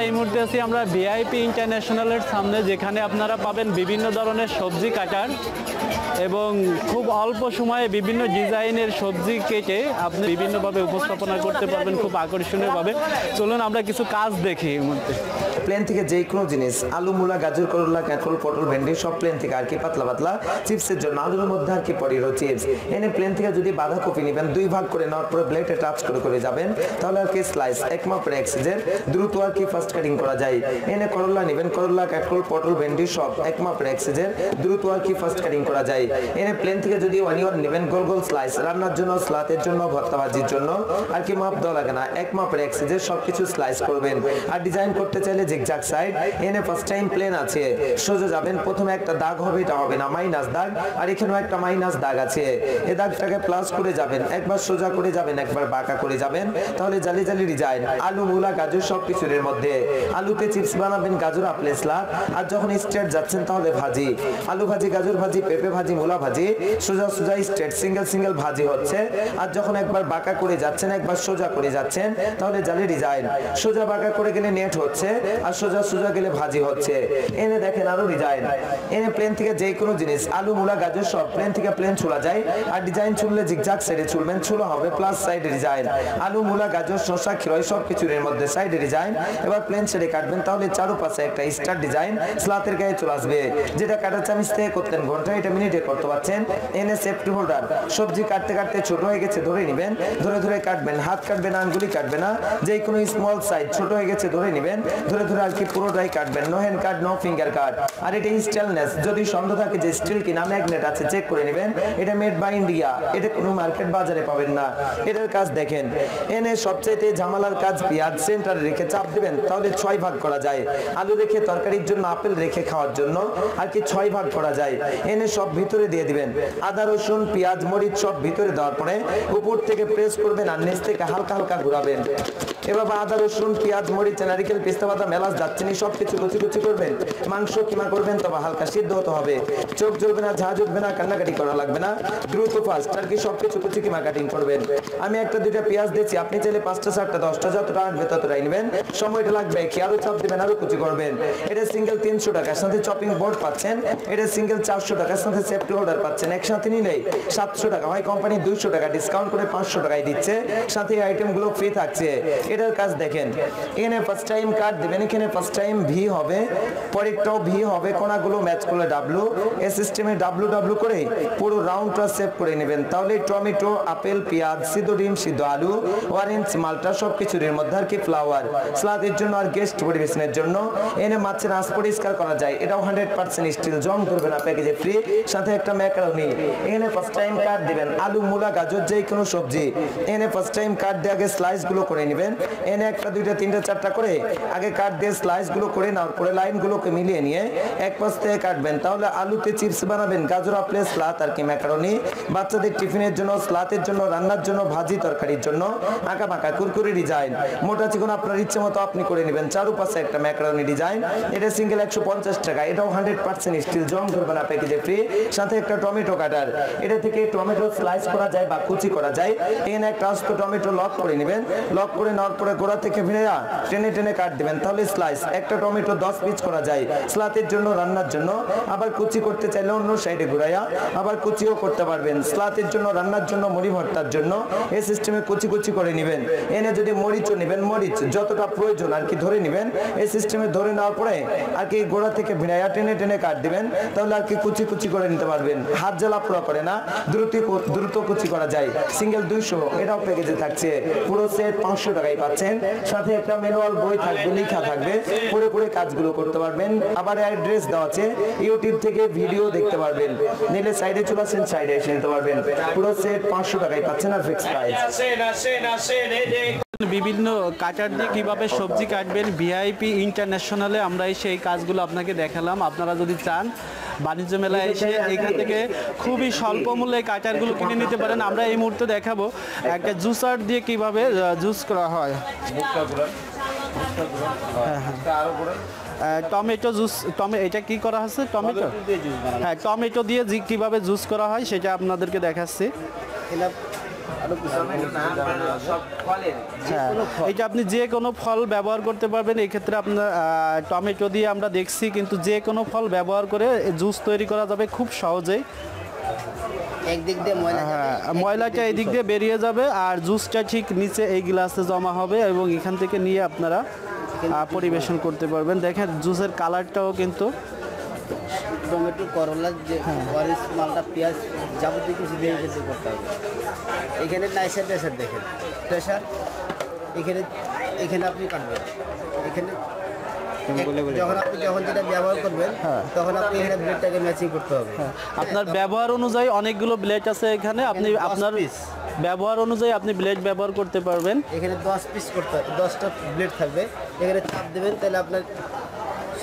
এই মুহূর্তে আছি আমরা ভিআইপি ইন্টারন্যাশনালের সামনে, যেখানে আপনারা পাবেন বিভিন্ন ধরনের সবজি কাটার এবং খুব অল্প সময়ে বিভিন্ন ডিজাইনের সবজি কেটে আপনি বিভিন্নভাবে উপস্থাপনা করতে পারবেন খুব আকর্ষণীয়ভাবে। চলুন আমরা কিছু কাজ দেখি। এই মুহূর্তে প্লেন থেকে যে কোনো জিনিস, আলু, মূলা, গাজর, করলা, কাঁকরোল, পটল, ভেন্ডি সব প্লেন থেকে আর কি পাতলা পাতলা চিপসের জন্য আলুর মধ্যে আর কি পটেটো চিপস এনে প্লেন থেকে যদি বাঁধাকপি নেবেন 2 ভাগ করে নেওয়ার পরে ব্লেডে টাচ করে যাবেন, তাহলে আর কি স্লাইস এক মাপের এক সাইজের দ্রুত আর কি ফার্স্ট কাটিং করা যায়। এনে করলা নেবেন, করলা, কাঁকরোল, পটল, ভেন্ডি সব এক মাপের এক সাইজের দ্রুত আর কি ফার্স্ট কাটিং করা যায়। এনে প্লেন থেকে যদি অনিয়ন নেবেন গোল গোল স্লাইস, রান্নার জন্য, সালাদের জন্য, ভর্তা ভাজির জন্য আর কি মাপ দেওয়া লাগে না, এক মাপের এক সাইজের সবকিছু স্লাইস করবেন। আর ডিজাইন করতে চাইলে জিগজ্যাগ সাইড এনে ফার্স্ট টাইম প্লেন আছে, সোজা যাবেন, প্রথমে একটা দাগ হবে, এটা হবে না মাইনাস দাগ, আর এখানেও একটা মাইনাস দাগ আছে, এই দাগটাকে প্লাস করে যাবেন, একবার সোজা করে যাবেন, একবার বাঁকা করে যাবেন, তাহলে জালি জালি ডিজাইন। আলু, মূলা, গাজর সব কিছুর মধ্যে আলুতে চিপস বানাবেন, গাজর আপলে স্লাদ, আর যখন স্ট্রেট যাচ্ছেন তাহলে ভাজি, আলু ভাজি, গাজর ভাজি, পেঁপে ভাজি, মূলা ভাজি, সোজা সোজা স্ট্রেট সিঙ্গেল সিঙ্গেল ভাজি হচ্ছে। আর যখন একবার বাঁকা করে যাচ্ছেন, একবার সোজা করে যাচ্ছেন, তাহলে জালি ডিজাইন। সোজা বাঁকা করে গেলে নেট হচ্ছে, আর সোজা সোজা গেলে ভাজি হচ্ছে। এনে দেখেন আরো ডিজাইন। এনে প্লেন থেকে যে কোনো জিনিস, আলু, মূলা, গাজর সব প্লেন থেকে প্লেন ছুলা যায়। আর ডিজাইন ছুললে জিগজ্যাগ সাইডে ছুলবেন, ছুলা হবে প্লাস সাইডে ডিজাইন। আলু, মূলা, গাজর, শসা, খিরয় সব কিছুর মধ্যে সাইডে ডিজাইন। এবার প্লেন ছেড়ে কাটবেন, তাহলে চারপাশে একটা স্টার ডিজাইন স্লাতের গায়ে চলে আসবে, যেটা কাটা চামিচ থেকে করতেন ঘন্টা, এটা মিনিটে করতে পারছেন। এনে সেফটি হোল্ডার, সবজি কাটতে কাটতে ছোট হয়ে গেছে ধরে নেবেন, ধরে ধরে কাটবেন, হাত কাটবেন, আঙ্গুলি কাটবে না, যে কোনো স্মল সাইজ ছোট হয়ে গেছে ধরে নেবেন, ধরে ধরে আর কি পুরোটাই কাটবেন, নো হ্যান্ড কাট, নো ফিঙ্গার কাট। আর এটা স্টেনলেস, যদি সন্দেহ থাকে যে স্টিল কিনা ম্যাগনেট আছে চেক করে নেবেন, এটা মেড বাই ইন্ডিয়া, এটা কোনো মার্কেট বাজারে পাবেন না। এটার কাজ দেখেন। এনে সবচাইতে ঝামেলার কাজ পেঁয়াজ সেন্টারে রেখে চাপ দিবেন, তাহলে 6 ভাগ করা যায়। আলু রেখে তরকারির জন্য, আপেল রেখে খাওয়ার জন্য আর কি 6 ভাগ করা যায়। এনে সব ভিতরে দিয়ে দিবেন, আদা, রসুন, পেঁয়াজ, মরিচ সব ভিতরে দেওয়ার পরে উপর থেকে প্রেস করবেন, আর নিচ থেকে হালকা হালকা ঘোরাবেন। এবার আদা, রসুন, পেঁয়াজ, মরিচ, নারিকেল, পেস্তা, বাদাম, এলাচ, দারচিনি সব কিছু কুচি কুচি করবেন। মাংস কিমা করবেন, তবে হালকা সিদ্ধ হতে হবে, চোখ জ্বলবে না, ঝাঁজ উঠবে না, কান্নাকাটি করা লাগবে না, দ্রুত ফাস্ট আর কি সব কিছু কুচি কিমা কাটিং করবেন। আমি একটা দুইটা পেঁয়াজ দিচ্ছি, আপনি চাইলে 5টা 7টা 10টা যতটা আনবে ততটাই নেবেন, সময়টা লাগবে কি আরো চাপ দিবেন, আরো কুচি করবেন। এটা সিঙ্গেল 300 টাকার সাথে চপিং বোর্ড পাচ্ছেন, এটা সিঙ্গেল 400 টাকার সাথে সেফটি হোল্ডার পাচ্ছেন, একসাথে নিলেই 700 টাকা হয়, কোম্পানি 200 টাকা ডিসকাউন্ট করে 500 টাকায় দিচ্ছে, সাথে আইটেমগুলো ফ্রি থাকছে। এটার কাজ দেখেন। এখানে ফার্স্ট টাইম কাট দিবেন, এখানে ফার্স্ট টাইম ভি হবে, পরেরটাও ভি হবে, কোণাগুলো ম্যাচ করলে ডাব্লু, এই সিস্টেমে ডাব্লু ডাব্লু করে পুরো রাউন্ডটা সেভ করে নেবেন, তাহলে টমেটো, আপেল, পেঁয়াজ, সিদ্ধ ডিম, সিদ্ধ আলু, অরেঞ্জ, মালটা সব কিছুর মধ্যে আর কি ফ্লাওয়ার, সালাদের জন্য আর গেস্ট পরিবেশনের জন্য। এনে মাছের আঁশ পরিষ্কার করা যায়, এটাও 100% স্টিল, জং করবে না, প্যাকেজে ফ্রি, সাথে একটা ম্যাকারনি। এখানে ফার্স্ট টাইম কাট দিবেন, আলু, মূলা, গাজর যে কোনো সবজি। এনে ফার্স্ট টাইম কাট দিয়ে আগে স্লাইস গুলো করে নেবেন, এনে একটা দুইটা 3টা 4টা করে আগে কাট দিয়ে স্লাইস গুলো করে নেওয়ার পরে লাইন গুলোকে মিলিয়ে নিয়ে এক পাশ থেকে কাটবেন, তাহলে আলুতে চিপস বানাবেন, গাজর, আপেল, সালাদ আর কি ম্যাকারনি, বাচ্চাদের টিফিনের জন্য, সালাদের জন্য, রান্নার জন্য, ভাজি তরকারির জন্য, আঁকা বাঁকা কুরকুরি ডিজাইন, মোটা চিকন আপনার ইচ্ছে মতো আপনি করে নেবেন, চারপাশে একটা ম্যাকারনি ডিজাইন। এটা সিঙ্গেল 150 টাকা, এটাও 100% স্টিল, জং করবে না, প্যাকেজে ফ্রি, সাথে একটা টমেটো কাটার, এটা থেকে টমেটো স্লাইস করা যায় বা কুচি করা যায়। এখানে একটা আস্ত টমেটো লক করে নেবেন, লক করে নেওয়ার পরে গোড়া থেকে ভিড়া টেনে টেনে কাট দিবেন, তাহলে স্লাইস একটা টমেটো 10 পিস করা যায়, সালাদের জন্য, রান্নার জন্য। আবার কুচি করতে চাইলে অন্য সাইডে ঘুরাইয়া আবার কুচিও করতে পারবেন, সালাদের জন্য, রান্নার জন্য, মুড়ি ভর্তার জন্য এই সিস্টেমে কুচি কুচি করে নেবেন। এনে যদি মরিচও নেবেন, মরিচ যতটা প্রয়োজন আর কি ধরে নেবেন, এই সিস্টেমে ধরে নেওয়ার পরে আর কি গোড়া থেকে ভিড়াইয়া টেনে টেনে কাট দিবেন, তাহলে আর কি কুচি কুচি করে নিতে পারবেন, হাত জ্বালা পোড়া করে না, দ্রুত কুচি করা যায়। সিঙ্গেল 200, এটাও প্যাকেজে থাকছে, পুরো সেট 500 টাকায় পাচ্ছেন, সাথে একটা ম্যানুয়াল বই থাকবে, লেখা থাকবে, পড়ে পড়ে কাজগুলো করতে পারবেন। আবার অ্যাড্রেস দেওয়া আছে, ইউটিউব থেকে ভিডিও দেখতে পারবেন, নিলে সাইডে চলে আসেন, সাইডে এসে নিতে পারবেন। পুরো সেট 500 টাকায় পাচ্ছেন, আর ফিক্স প্রাইস। বিভিন্ন কাটার দিয়ে কিভাবে সবজি কাটবেন ভিআইপি ইন্টারন্যাশনালে আমরা সেই কাজগুলো আপনাকে দেখালাম। আপনারা যদি চান বাণিজ্য মেলায় এসে এখান থেকে খুবই স্বল্প মূল্যে কাটারগুলো কিনে নিতে পারেন। আমরা এই মুহূর্তে দেখাবো একটা জুসার দিয়ে কিভাবে জুস করা হয়। টমেটো জুস, এটা কি করা আছে? টমেটো, হ্যাঁ টমেটো দিয়ে কিভাবে জুস করা হয় সেটা আপনাদেরকে দেখাচ্ছি। হ্যাঁ, এটা আপনি যে কোনো ফল ব্যবহার করতে পারবেন। এই ক্ষেত্রে আপনার টমেটো দিয়ে আমরা দেখছি, কিন্তু যে কোনো ফল ব্যবহার করে জুস তৈরি করা যাবে খুব সহজেই। একদিক দিয়ে ময়লাটা এই দিক দিয়ে বেরিয়ে যাবে আর জুসটা ঠিক নিচে এই গ্লাসে জমা হবে এবং এখান থেকে নিয়ে আপনারা পরিবেশন করতে পারবেন। দেখেন জুসের কালারটাও কিন্তু টমেটো, করলা, যে অরেঞ্জ মালটা, পেঁয়াজ, যাবতীয় কিছু দিয়ে কিন্তু করতে হবে। এখানে নাইসার প্রেশার দেখেন, প্রেশার এখানে আপনি কাটবেন। এখানে যখন যেটা ব্যবহার করবেন তখন আপনি এখানে ব্লেডটাকে ম্যাচিং করতে হবে। আপনার ব্যবহার অনুযায়ী অনেকগুলো ব্লেড আছে এখানে, আপনি আপনার ব্যবহার অনুযায়ী আপনি ব্লেড ব্যবহার করতে পারবেন। এখানে 10 পিস করতে হবে, 10টা ব্লেড থাকবে। এখানে চাপ দেবেন, তাহলে আপনার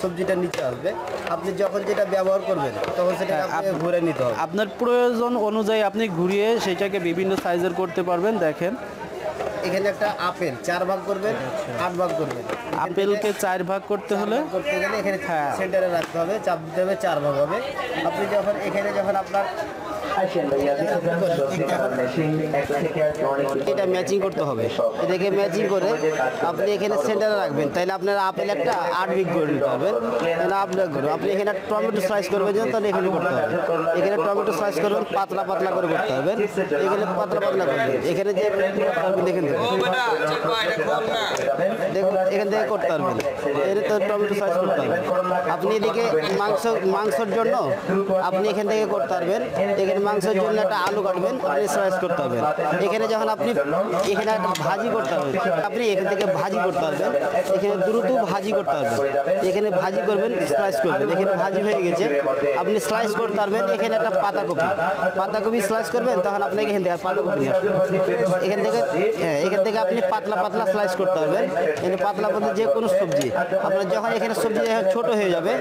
সবজিটা নিচে আসবে। আপনি যখন যেটা ব্যবহার করবেন তখন সেটা আপনাকে ঘুরে নিতে হবে। আপনার প্রয়োজন অনুযায়ী আপনি ঘুরিয়ে সেটাকে বিভিন্ন সাইজের করতে পারবেন। দেখেন এখানে একটা আপেল 4 ভাগ করবেন, 8 ভাগ করবেন। আপেলকে 4 ভাগ করতে হলে করতে গেলে এখানে সেন্টারে রাখতে হবে, চাপ দিতে হবে, 4 ভাগ হবে। আপনি যখন আপনার এটা ম্যাচিং করতে হবে, এটাকে ম্যাচিং করে আপনি এখানে সেন্টারে রাখবেন। তাহলে আপনার আপেল একটা 8 বিগ করে নিতে পারবেন। আপনি এখানে টমেটো স্লাইস করবেন, তাহলে এখানে করতে হবে। এখানে টমেটো স্লাইস করবেন, পাতলা পাতলা করে করতে হবে। এখানে পাতলা পাতলা করবেন। এখানে যে দেখেন দেখুন এখান থেকে করতে পারবেন। এর তো টমেটো স্লাইস করতে হবে। আপনি এদিকে মাংসের জন্য আপনি এখান থেকে করতে পারবেন। এখানে মাংসের জন্য একটা আলু কাটবেন, আপনি স্লাইস করতে পারবেন। এখানে যখন আপনি এখানে একটা ভাজি করতে হবে, আপনি এখান থেকে ভাজি করতে পারবেন। এখানে দ্রুত ভাজি করতে পারবেন। এখানে ভাজি করবেন, স্লাইস করবেন। এখানে ভাজি হয়ে গেছে, আপনি স্লাইস করতে পারবেন। এখানে একটা পাতাকপি স্লাইস করবেন, তখন আপনাকে এখান থেকে পাতাকপি এখান থেকে আপনি পাতলা পাতলা স্লাইস করতে পারবেন। এখানে পাতলা পাতলা যে কোনো সবজি আপনার যখন এখানে সবজি ছোট হয়ে যাবে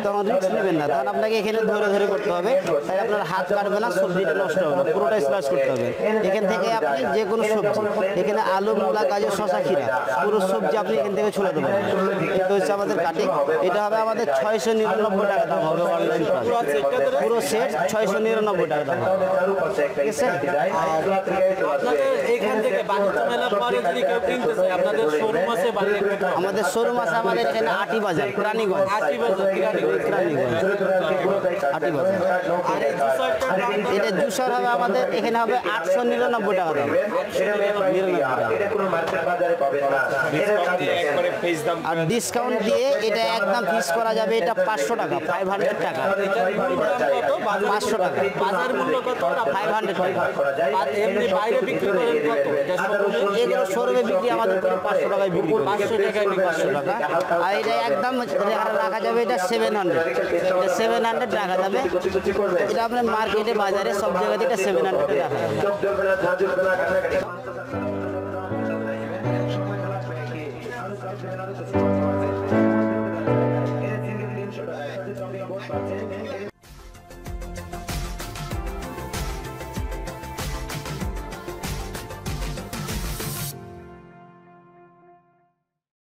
তখন রিস্ক নেবেন না, তখন আপনাকে এখানে ধরে ধরে করতে হবে। তাই আপনার হাত কাটবে না, সবজিটা নষ্ট হবে না, পুরোটাই স্লাইস করতে হবে। এখান থেকে আপনি যে কোনো সবজি, এখানে আলু, মূলা, গাজর, শসা, খিরা, পুরো সবজি আপনি এখান থেকে ছুলাতে পারবেন। এটা হচ্ছে আমাদের কাটিং। এটা হবে আমাদের 699 টাকা দাম হবে অনলাইন প্রাইস। পুরো সেট 699 টাকা দাম হবে। ঠিক আছে। আমাদের শোরুম আছে আমাদের এখানে আটি বাজার, প্রাণীগঞ্জ। এটা জুসার হবে আমাদের এখানে হবে 899 টাকা দাম। আর ডিসকাউন্ট দিয়ে এটা একদম ফিক্স করা যাবে, এটা 500 টাকা, 500 টাকা, 500 টাকা বাজার মূল্য কত? 500 টাকা। এমনি বাইরে বিক্রি করেন কত? এগুলো শোরুমে বিক্রি আমাদের 500 টাকায় বিক্রি করি, 500 টাকায় 500 টাকা। আর এটা একদম রাখা যাবে, এটা 700, এটা 700 রাখা যাবে। এটা আপনার মার্কেটে বাজারে সব জায়গাতে এটা 700 রাখা যাবে।